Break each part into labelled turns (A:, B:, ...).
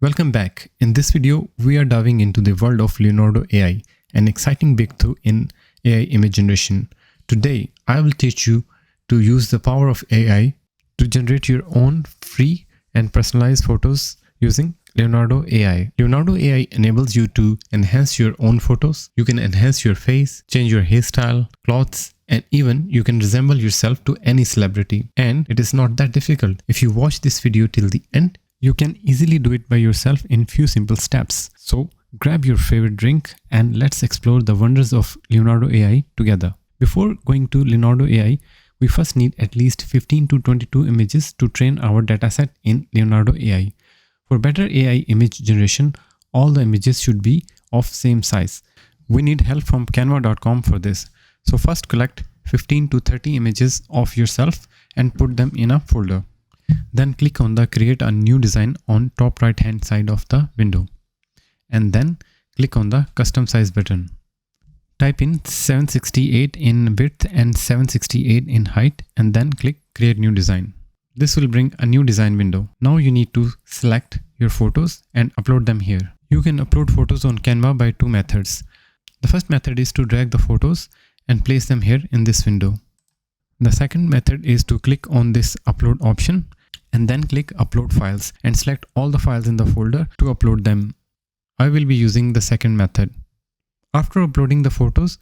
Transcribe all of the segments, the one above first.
A: Welcome back. In this video, we are diving into the world of Leonardo AI, an exciting breakthrough in AI image generation. Today, I will teach you to use the power of AI to generate your own free and personalized photos using Leonardo AI. Leonardo AI enables you to enhance your own photos. You can enhance your face, change your hairstyle, clothes, and even you can resemble yourself to any celebrity. And it is not that difficult. If you watch this video till the end, you can easily do it by yourself in few simple steps. So grab your favorite drink and let's explore the wonders of Leonardo AI together. Before going to Leonardo AI, we first need at least 15 to 22 images to train our dataset in Leonardo AI. For better AI image generation, all the images should be of same size. We need help from canva.com for this. So first collect 15 to 30 images of yourself and put them in a folder. Then click on the create a new design on top right hand side of the window. And then click on the custom size button. Type in 768 in width and 768 in height and then click create new design. This will bring a new design window. Now you need to select your photos and upload them here. You can upload photos on Canva by two methods. The first method is to drag the photos and place them here in this window. The second method is to click on this upload option and then click upload files and select all the files in the folder to upload them. I will be using the second method. After uploading the photos,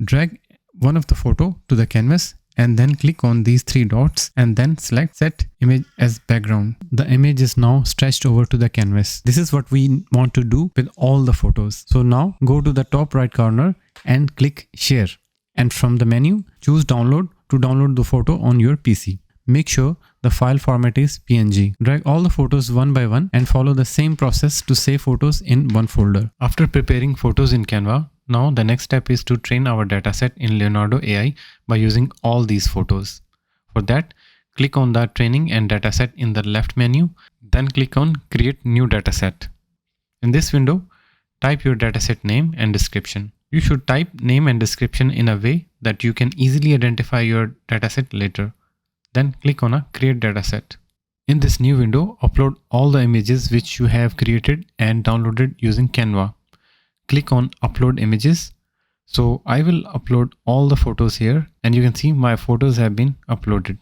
A: drag one of the photo to the canvas and then click on these three dots and then select set image as background. The image is now stretched over to the canvas. This is what we want to do with all the photos. So now go to the top right corner and click share. And from the menu, choose download to download the photo on your PC. Make sure the file format is PNG. Drag all the photos one by one and follow the same process to save photos in one folder. After preparing photos in Canva, now the next step is to train our dataset in Leonardo AI by using all these photos. For that, click on the training and dataset in the left menu, then click on create new dataset. In this window, type your dataset name and description. You should type name and description in a way that you can easily identify your dataset later. Then click on a create dataset. In this new window, upload all the images which you have created and downloaded using Canva. Click on upload images. So I will upload all the photos here and you can see my photos have been uploaded.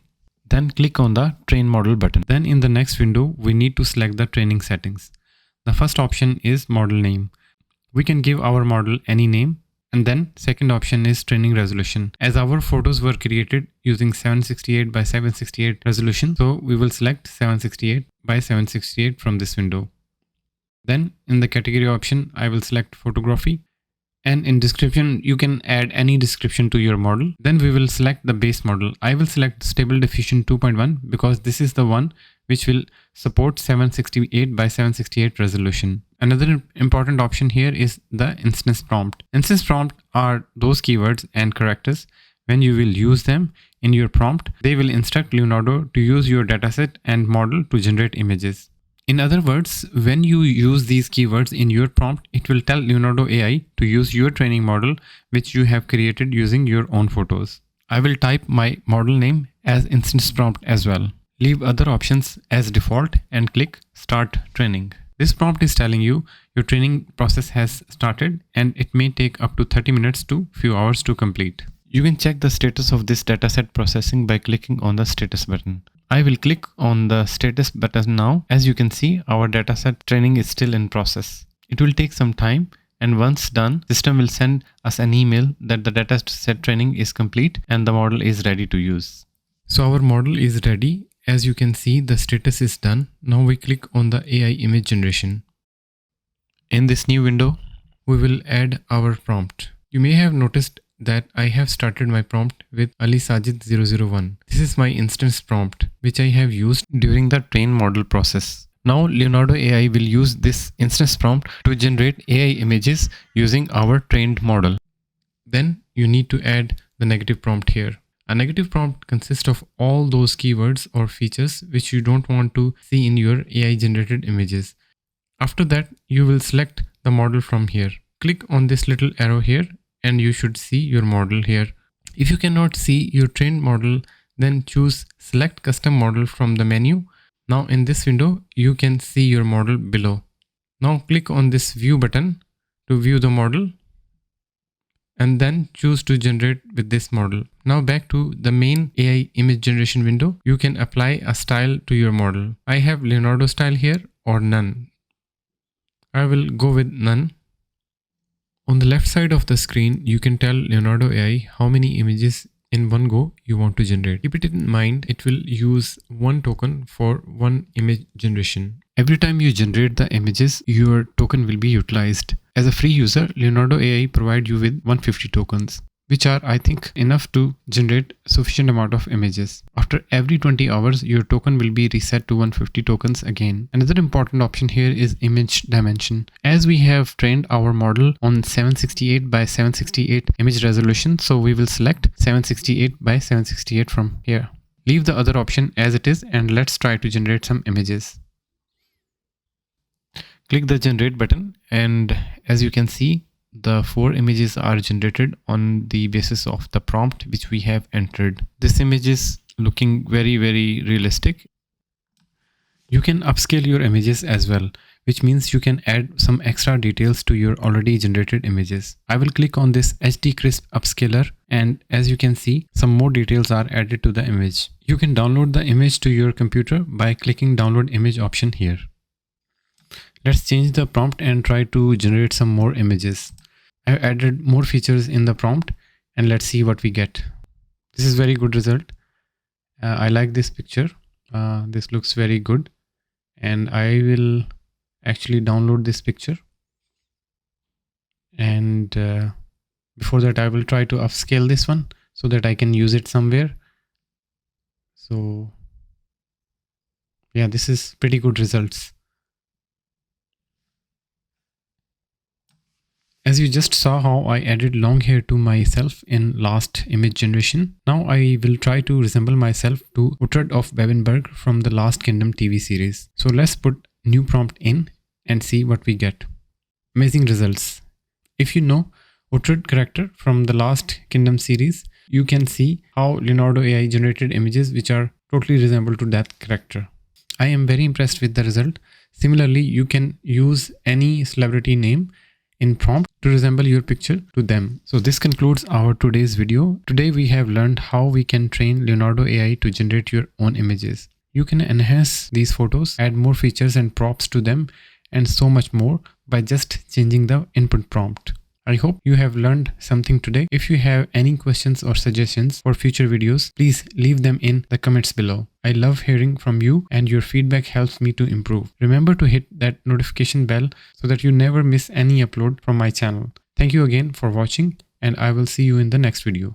A: Then click on the train model button. Then in the next window, we need to select the training settings. The first option is model name. We can give our model any name. And then second option is training resolution. As our photos were created using 768 by 768 resolution, so we will select 768 by 768 from this window. Then in the category option, I will select photography. And in description, you can add any description to your model. Then we will select the base model. I will select stable diffusion 2.1 because this is the one which will support 768 by 768 resolution. Another important option here is the instance prompt. Instance prompt are those keywords and characters. When you will use them in your prompt, they will instruct Leonardo to use your dataset and model to generate images. In other words, when you use these keywords in your prompt, it will tell Leonardo AI to use your training model which you have created using your own photos. I will type my model name as instance prompt as well. Leave other options as default and click start training. This prompt is telling you your training process has started and it may take up to 30 minutes to few hours to complete. You can check the status of this dataset processing by clicking on the status button. I will click on the status button now. As you can see, our dataset training is still in process. It will take some time and once done, system will send us an email that the dataset training is complete and the model is ready to use. So our model is ready. As you can see, the status is done. Now we click on the AI image generation. In this new window, we will add our prompt. You may have noticed that I have started my prompt with Ali Sajid 001. This is my instance prompt, which I have used during the train model process. Now Leonardo AI will use this instance prompt to generate AI images using our trained model. Then you need to add the negative prompt here. A negative prompt consists of all those keywords or features which you don't want to see in your AI generated images. After that, you will select the model from here. Click on this little arrow here and you should see your model here. If you cannot see your trained model, then choose select custom model from the menu. Now in this window, you can see your model below. Now click on this view button to view the model and then choose to generate with this model. Now back to the main AI image generation window, you can apply a style to your model. I have Leonardo style here or none. I will go with none. On the left side of the screen, you can tell Leonardo AI how many images in one go you want to generate. Keep it in mind, it will use one token for one image generation. Every time you generate the images, your token will be utilized. As a free user, Leonardo AI provide you with 150 tokens, which are, I think, enough to generate sufficient amount of images. After every 20 hours, your token will be reset to 150 tokens again. Another important option here is image dimension. As we have trained our model on 768 by 768 image resolution, so we will select 768 by 768 from here. Leave the other option as it is and let's try to generate some images. Click the generate button and as you can see, the 4 images are generated on the basis of the prompt which we have entered. This image is looking very realistic. You can upscale your images as well, which means you can add some extra details to your already generated images. I will click on this HD Crisp upscaler and as you can see, some more details are added to the image. You can download the image to your computer by clicking download image option here. Let's change the prompt and try to generate some more images. I've added more features in the prompt and let's see what we get. This is very good result. I like this picture. This looks very good and I will actually download this picture. And before that I will try to upscale this one so that I can use it somewhere. So yeah, this is pretty good results. As you just saw how I added long hair to myself in last image generation, now I will try to resemble myself to Uhtred of Bebenberg from the Last Kingdom TV series. So let's put new prompt in and see what we get. Amazing results. If you know Uhtred character from the Last Kingdom series, you can see how Leonardo AI generated images which are totally resemble to that character. I am very impressed with the result. Similarly, you can use any celebrity name in prompt to resemble your picture to them. So this concludes our today's video. Today we have learned how we can train Leonardo AI to generate your own images. You can enhance these photos, add more features and props to them and so much more by just changing the input prompt. I hope you have learned something today. If you have any questions or suggestions for future videos, please leave them in the comments below. I love hearing from you and your feedback helps me to improve. Remember to hit that notification bell so that you never miss any upload from my channel. Thank you again for watching and I will see you in the next video.